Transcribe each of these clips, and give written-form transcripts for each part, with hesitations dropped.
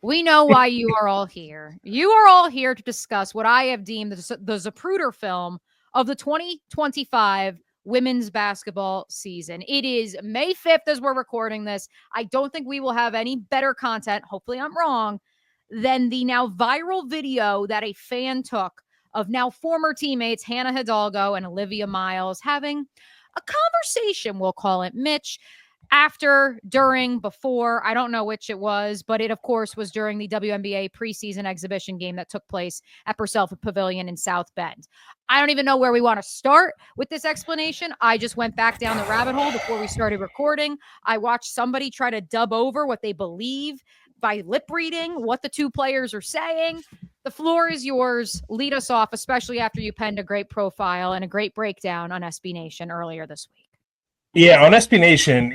We know why you are all here. You are all here to discuss what I have deemed the Zapruder film of the 2025 women's basketball season. It is May 5th as we're recording this. I don't think we will have any better content, hopefully I'm wrong, than the now viral video that a fan took of now former teammates Hannah Hidalgo and Olivia Miles having a conversation, we'll call it, Mitch, after, during, before, I don't know which it was, but it, of course, was during the WNBA preseason exhibition game that took place at Purcell Pavilion in South Bend. I don't even know where we want to start with this explanation. I just went back down the rabbit hole before we started recording. I watched somebody try to dub over what they believe by lip reading what the two players are saying. The floor is yours. Lead us off, especially after you penned a great profile and a great breakdown on SB Nation earlier this week. Yeah, on SB Nation,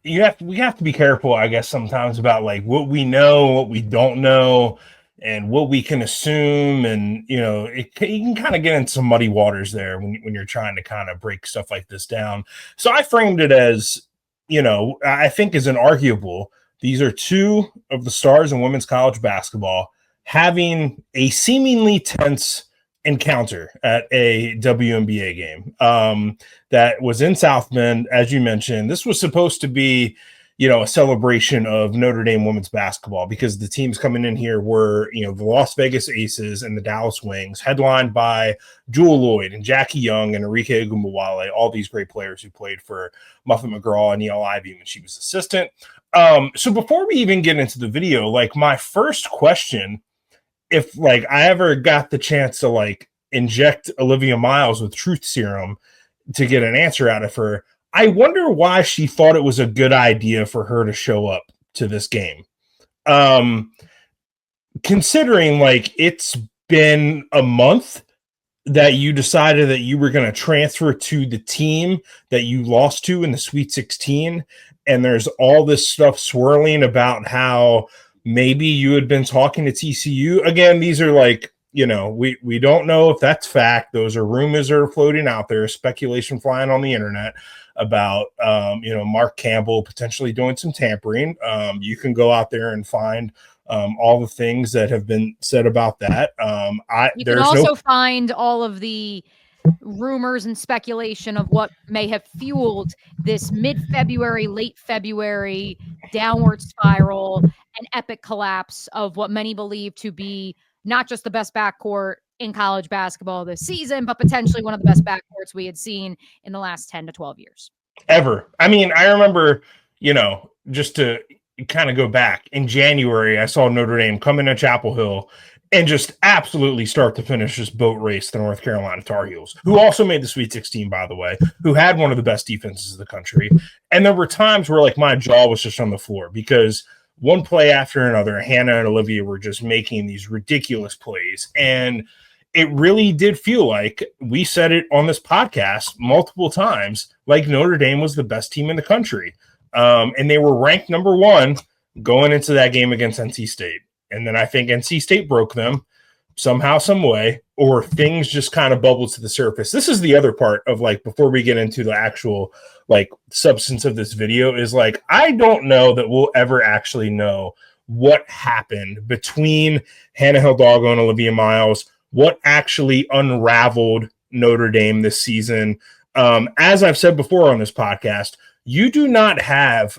we have to be careful, I guess, sometimes about like what we know, what we don't know, and what we can assume. And, you can kind of get into some muddy waters there when you're trying to kind of break stuff like this down. So I framed it as, I think is inarguable. These are two of the stars in women's college basketball having a seemingly tense encounter at a WNBA game that was in South Bend. As you mentioned, this was supposed to be, a celebration of Notre Dame women's basketball because the teams coming in here were, the Las Vegas Aces and the Dallas Wings, headlined by Jewel Lloyd and Jackie Young and Arike Ogunbowale, all these great players who played for Muffet McGraw and Neil Ivey when she was assistant. So before we even get into the video, like my first question, if like I ever got the chance to like inject Olivia Miles with truth serum to get an answer out of her, I wonder why she thought it was a good idea for her to show up to this game. Considering like it's been a month that you decided that you were going to transfer to the team that you lost to in the Sweet 16, and there's all this stuff swirling about how maybe you had been talking to TCU. Again, these are like, we don't know if that's fact. Those are rumors that are floating out there, speculation flying on the internet about, Mark Campbell potentially doing some tampering. You can go out there and find all the things that have been said about that. You can also find all of the rumors and speculation of what may have fueled this mid-February, late February downward spiral and epic collapse of what many believe to be not just the best backcourt in college basketball this season, but potentially one of the best backcourts we had seen in the last 10 to 12 years. Ever. I mean, I remember, just to kind of go back, in January, I saw Notre Dame come into Chapel Hill and just absolutely start to finish this boat race the North Carolina Tar Heels, who also made the Sweet 16, by the way, who had one of the best defenses in the country. And there were times where like my jaw was just on the floor because one play after another, Hannah and Olivia were just making these ridiculous plays. And it really did feel like, we said it on this podcast multiple times, like Notre Dame was the best team in the country. And they were ranked number one going into that game against NC State. And then I think NC State broke them somehow, some way, or things just kind of bubbled to the surface. This is the other part of like, before we get into the actual like substance of this video, is like, I don't know that we'll ever actually know what happened between Hannah Hidalgo and Olivia Miles, what actually unraveled Notre Dame this season. As I've said before on this podcast, you do not have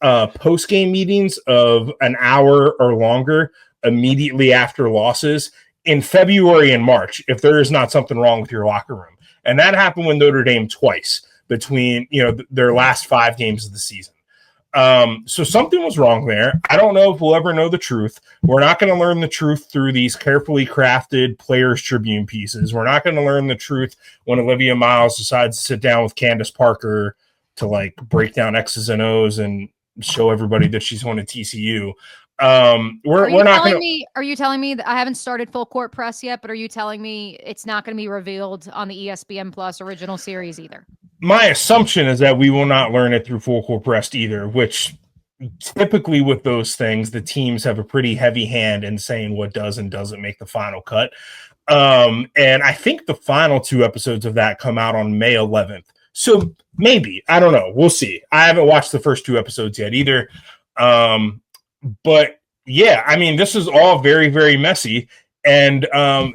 post-game meetings of an hour or longer immediately after losses in February and March if there is not something wrong with your locker room. And that happened with Notre Dame twice between, their last 5 games of the season. So something was wrong there. I don't know if we'll ever know the truth. We're not going to learn the truth through these carefully crafted Players Tribune pieces. We're not going to learn the truth when Olivia Miles decides to sit down with Candace Parker to like break down X's and O's and show everybody that she's going to TCU. We're not going to. Are you telling me that I haven't started Full Court Press yet, but are you telling me it's not going to be revealed on the ESPN Plus original series either? My assumption is that we will not learn it through Full Court Press either, which typically with those things, the teams have a pretty heavy hand in saying what does and doesn't make the final cut. And I think the final 2 episodes of that come out on May 11th. So maybe, I don't know. We'll see. I haven't watched the first 2 episodes yet either. But yeah, I mean, this is all very, very messy. And I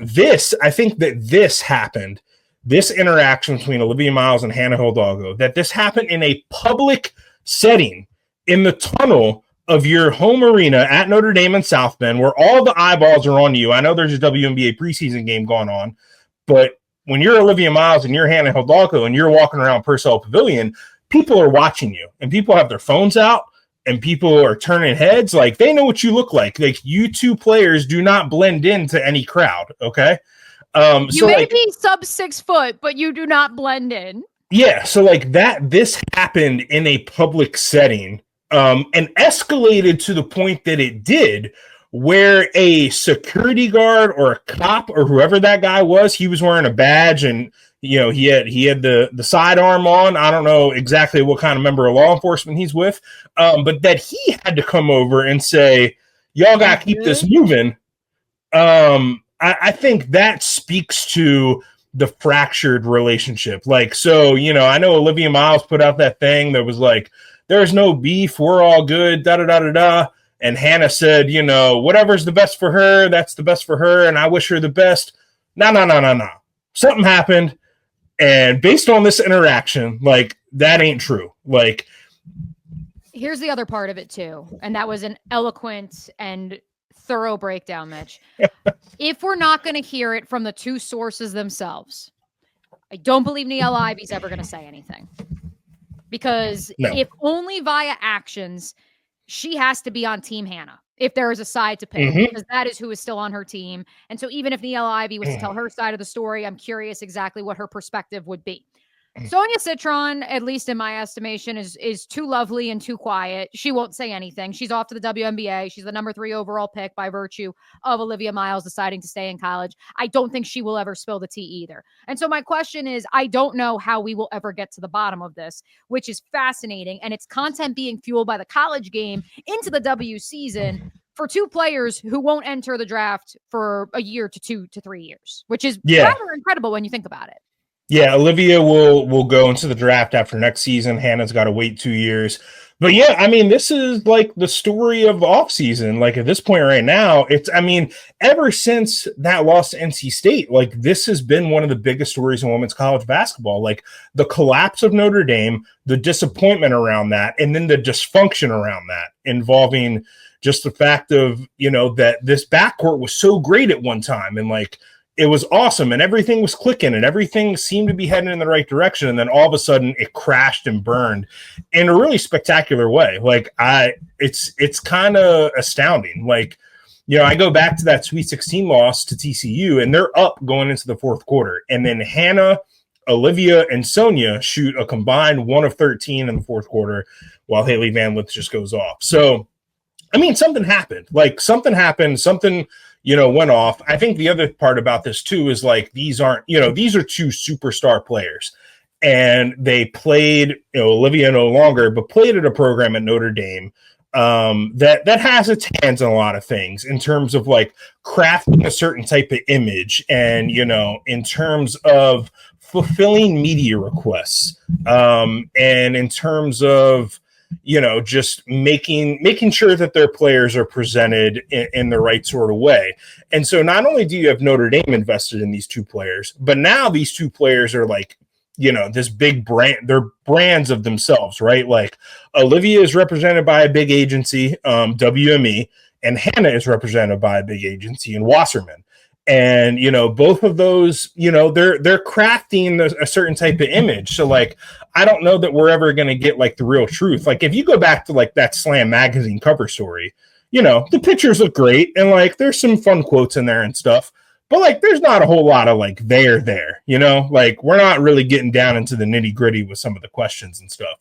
think that this happened, this interaction between Olivia Miles and Hannah Hidalgo, that this happened in a public setting in the tunnel of your home arena at Notre Dame in South Bend, where all the eyeballs are on you. I know there's a WNBA preseason game going on, but when you're Olivia Miles and you're Hannah Hidalgo and you're walking around Purcell Pavilion, people are watching you, and people have their phones out, and people are turning heads. Like, they know what you look like. Like, you two players do not blend into any crowd. Okay. You may be sub 6 foot, but you do not blend in. Yeah. So like this happened in a public setting, and escalated to the point that it did, where a security guard or a cop or whoever that guy was, he was wearing a badge, and he had the sidearm on. I don't know exactly what kind of member of law enforcement he's with, but that he had to come over and say, y'all got to keep this moving. I think that speaks to the fractured relationship. Like, so, I know Olivia Miles put out that thing that was like, there's no beef, we're all good, da-da-da-da-da. And Hannah said, whatever's the best for her, that's the best for her, and I wish her the best. No. Something happened, and based on this interaction, like, that ain't true. Like, here's the other part of it too, and that was an eloquent and thorough breakdown, Mitch. If we're not going to hear it from the two sources themselves, I don't believe Niele Ivy's ever going to say anything. Because if only via actions, she has to be on Team Hannah if there is a side to pick, because that is who is still on her team. And so even if Niele Ivy was to tell her side of the story, I'm curious exactly what her perspective would be. Sonia Citron, at least in my estimation, is too lovely and too quiet. She won't say anything. She's off to the WNBA. She's the number 3 overall pick by virtue of Olivia Miles deciding to stay in college. I don't think she will ever spill the tea either. And so my question is, I don't know how we will ever get to the bottom of this, which is fascinating. And it's content being fueled by the college game into the W season for two players who won't enter the draft for a year to 2 to 3 years, which is rather incredible when you think about it. Yeah, Olivia will go into the draft after next season. Hannah's got to wait 2 years. But yeah, I mean, this is like the story of the offseason. Like, at this point right now, ever since that loss to NC State, like, this has been one of the biggest stories in women's college basketball. Like, the collapse of Notre Dame, the disappointment around that, and then the dysfunction around that, involving just the fact of, that this backcourt was so great at one time, and like, it was awesome and everything was clicking and everything seemed to be heading in the right direction. And then all of a sudden it crashed and burned in a really spectacular way. Like, it's kind of astounding. Like, I go back to that Sweet 16 loss to TCU, and they're up going into the fourth quarter. And then Hannah, Olivia, and Sonia shoot a combined 1 of 13 in the fourth quarter, while Haley Van Lith just goes off. So, I mean, something happened. Something went off. I think the other part about this too is, like, these are two superstar players, and they played, Olivia no longer, but played at a program at Notre Dame that has its hands on a lot of things in terms of, like, crafting a certain type of image, and in terms of fulfilling media requests, and in terms of just making sure that their players are presented in the right sort of way. And so not only do you have Notre Dame invested in these two players, but now these two players are like, this big brand, they're brands of themselves, right? Like, Olivia is represented by a big agency, WME, and Hannah is represented by a big agency in Wasserman. And, both of those, they're crafting a certain type of image. So, like, I don't know that we're ever going to get, like, the real truth. Like, if you go back to, like, that Slam magazine cover story, the pictures look great, and, like, there's some fun quotes in there and stuff, but, like, there's not a whole lot of, like, there, like, we're not really getting down into the nitty gritty with some of the questions and stuff.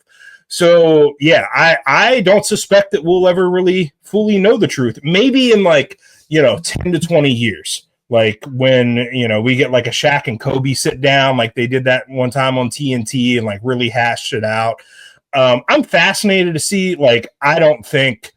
So, yeah, I don't suspect that we'll ever really fully know the truth. Maybe in, like, 10 to 20 years. Like, when, we get, like, a Shaq and Kobe sit down, like they did that one time on TNT, and, like, really hashed it out. I'm fascinated to see. Like, I don't think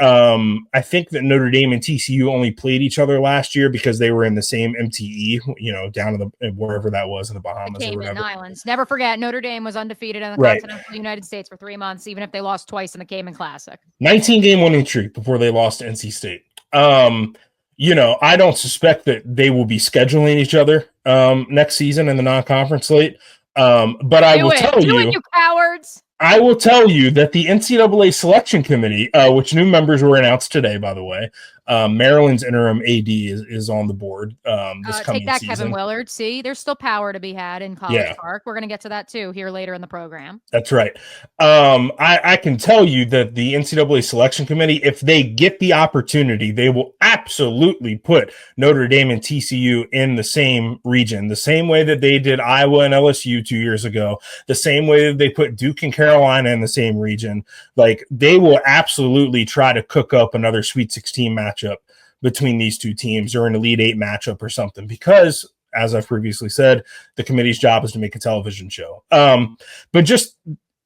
I think that Notre Dame and TCU only played each other last year because they were in the same MTE, down in the wherever that was in the Bahamas or whatever. Islands. Never forget, Notre Dame was undefeated in the Right. continental United States for 3 months, even if they lost twice in the Cayman Classic. 19-game winning streak before they lost to NC State. I don't suspect that they will be scheduling each other next season in the non-conference slate. But I will tell you, cowards. I will tell you that the NCAA selection committee, which new members were announced today, by the way, Maryland's interim AD is on the board this coming take that, season. Kevin Willard. See, there's still power to be had in College Park. We're going to get to that too here later in the program. That's right. I can tell you that the NCAA selection committee, if they get the opportunity, they will absolutely put Notre Dame and TCU in the same region, the same way that they did Iowa and LSU 2 years ago, the same way that they put Duke and Carolina in the same region. Like, they will absolutely try to cook up another Sweet 16 matchup between these two teams, or an Elite Eight matchup or something, because, as I've previously said, the committee's job is to make a television show. But just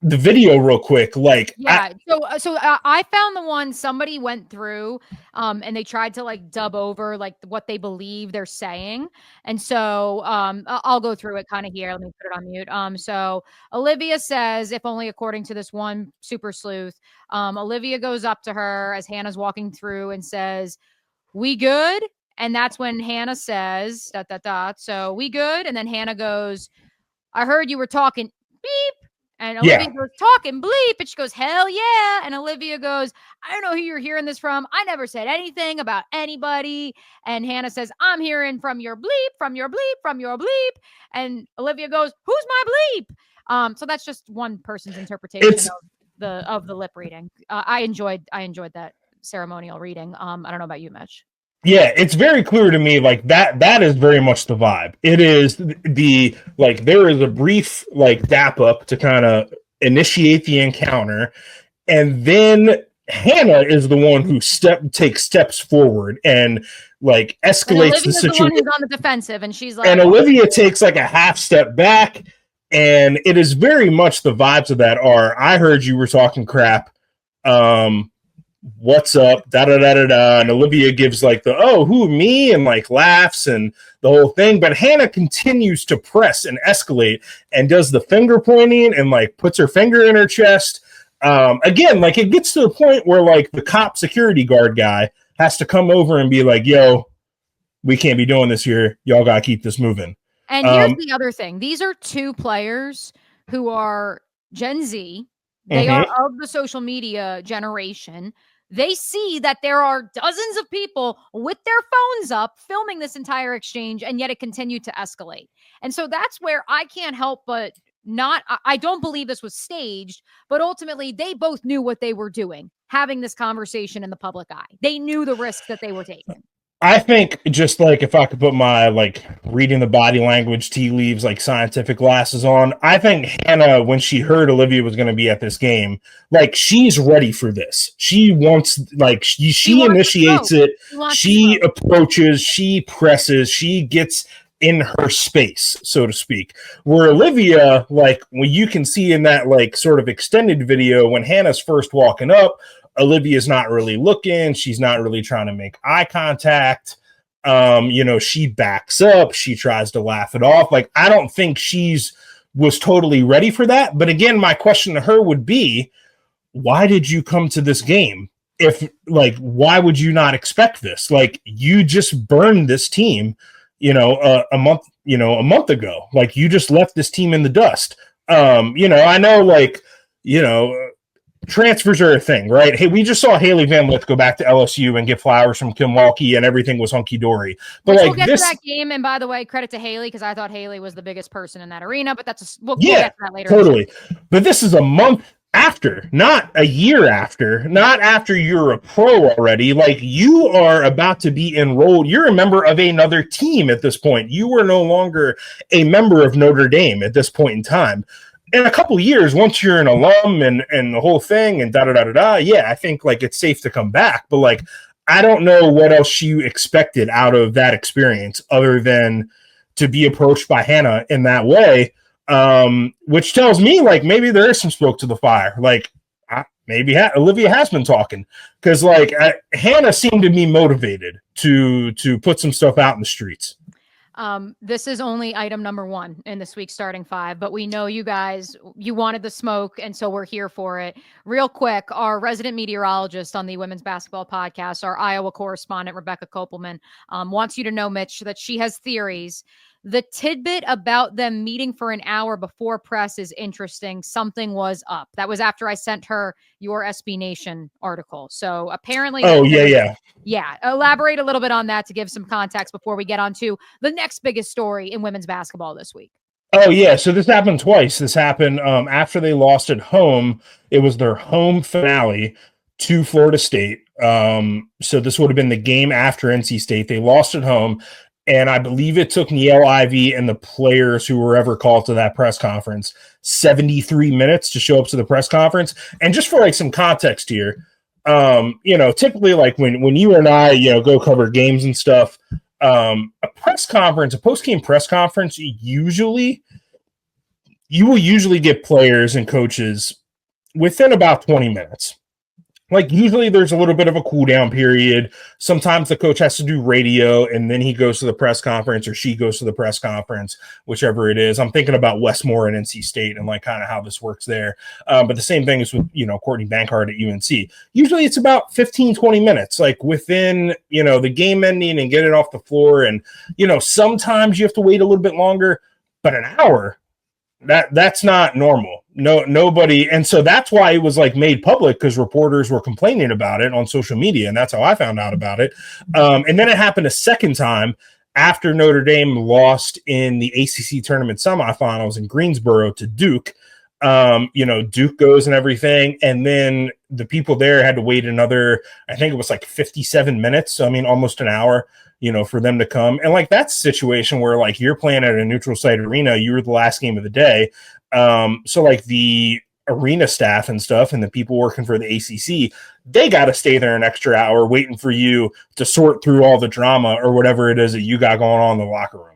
the video real quick, So I found the one somebody went through, and they tried to dub over what they believe they're saying. And so I'll go through it kind of here. Let me put it on mute. So Olivia says, if only according to this one super sleuth, Olivia goes up to her as Hannah's walking through and says, "We good?" And that's when Hannah says, ... So we good? And then Hannah goes, "I heard you were talking beep." And Olivia goes, "Talking bleep." And she goes, "Hell yeah." And Olivia goes, "I don't know who you're hearing this from. I never said anything about anybody." And Hannah says, "I'm hearing from your bleep, from your bleep, from your bleep." And Olivia goes, "Who's my bleep?" So that's just one person's interpretation of the lip reading. I enjoyed that ceremonial reading. I don't know about you, Mitch. Yeah, it's very clear to me, that is very much the vibe. It is there is a brief dap up to kind of initiate the encounter, and then Hannah is the one who takes steps forward and escalates the situation. The one who's on the defensive, and she's like, and Olivia takes a half step back, and it is very much the vibes of that are, "I heard you were talking crap. What's up?" And Olivia gives who, me? And laughs and the whole thing. But Hannah continues to press and escalate and does the finger pointing and puts her finger in her chest. Again, it gets to the point where the cop security guard guy has to come over and be like, "Yo, we can't be doing this here. Y'all got to keep this moving." And here's the other thing. These are two players who are Gen Z. They are of the social media generation. They see that there are dozens of people with their phones up filming this entire exchange, and yet it continued to escalate. And so that's where I can't help but I don't believe this was staged, but ultimately they both knew what they were doing, having this conversation in the public eye. They knew the risks that they were taking. I think just if I could put my reading the body language, tea leaves, scientific glasses on, I think Hannah, when she heard Olivia was going to be at this game, she's ready for this. She wants, she initiates it. She approaches, she presses, she gets in her space, so to speak. Where Olivia, when you can see in that sort of extended video, when Hannah's first walking up, Olivia's not really looking. She's not really trying to make eye contact. She backs up. She tries to laugh it off. I don't think was totally ready for that. But again, my question to her would be, why did you come to this game? If why would you not expect this? You just burned this team, a month ago. You just left this team in the dust. I know, transfers are a thing, right? Hey, we just saw Haley Van Lith go back to LSU and get flowers from Kim Walke, and everything was hunky-dory. But we'll get to that game, and by the way, credit to Haley, because I thought Haley was the biggest person in that arena, but we'll get to that later. Totally. But this is a month after, not a year after, not after you're a pro already. You are about to be enrolled. You're a member of another team at this point. You are no longer a member of Notre Dame at this point in time. In a couple of years, once you're an alum and the whole thing and I think it's safe to come back. But I don't know what else you expected out of that experience other than to be approached by Hannah in that way, which tells me maybe there is some smoke to the fire. maybe Olivia has been talking, because Hannah seemed to be motivated to put some stuff out in the streets. This is only item number 1 in this week's starting 5, but we know you guys, you wanted the smoke, and so we're here for it. Real quick, our resident meteorologist on the Women's Basketball Podcast, our Iowa correspondent, Rebecca Kopelman, wants you to know, Mitch, that she has theories. The tidbit about them meeting for an hour before press is interesting. Something was up. That was after I sent her your SB Nation article. So apparently... Yeah. Elaborate a little bit on that to give some context before we get on to the next biggest story in women's basketball this week. Oh, yeah. So this happened twice. This happened after they lost at home. It was their home finale to Florida State. So this would have been the game after NC State. They lost at home. And I believe it took Niele Ivey and the players who were ever called to that press conference 73 minutes to show up to the press conference. And just for some context here, typically when you and I, go cover games and stuff, a press conference, a post-game press conference, you will usually get players and coaches within about 20 minutes. Usually there's a little bit of a cool down period. Sometimes the coach has to do radio and then he goes to the press conference, or she goes to the press conference, whichever it is. I'm thinking about Westmore and NC State and kind of how this works there. But the same thing is with, Courtney Bankard at UNC. Usually it's about 15, 20 minutes, within, the game ending and get it off the floor. And, sometimes you have to wait a little bit longer, but an hour, that's not normal. Nobody. And so that's why it was made public, because reporters were complaining about it on social media. And that's how I found out about it. And then it happened a second time after Notre Dame lost in the ACC tournament semifinals in Greensboro to Duke. Duke goes and everything. And then the people there had to wait another, I think it was 57 minutes. So, almost an hour, for them to come. And that's a situation where you're playing at a neutral site arena, you were the last game of the day. So the arena staff and stuff and the people working for the ACC, they got to stay there an extra hour waiting for you to sort through all the drama or whatever it is that you got going on in the locker room.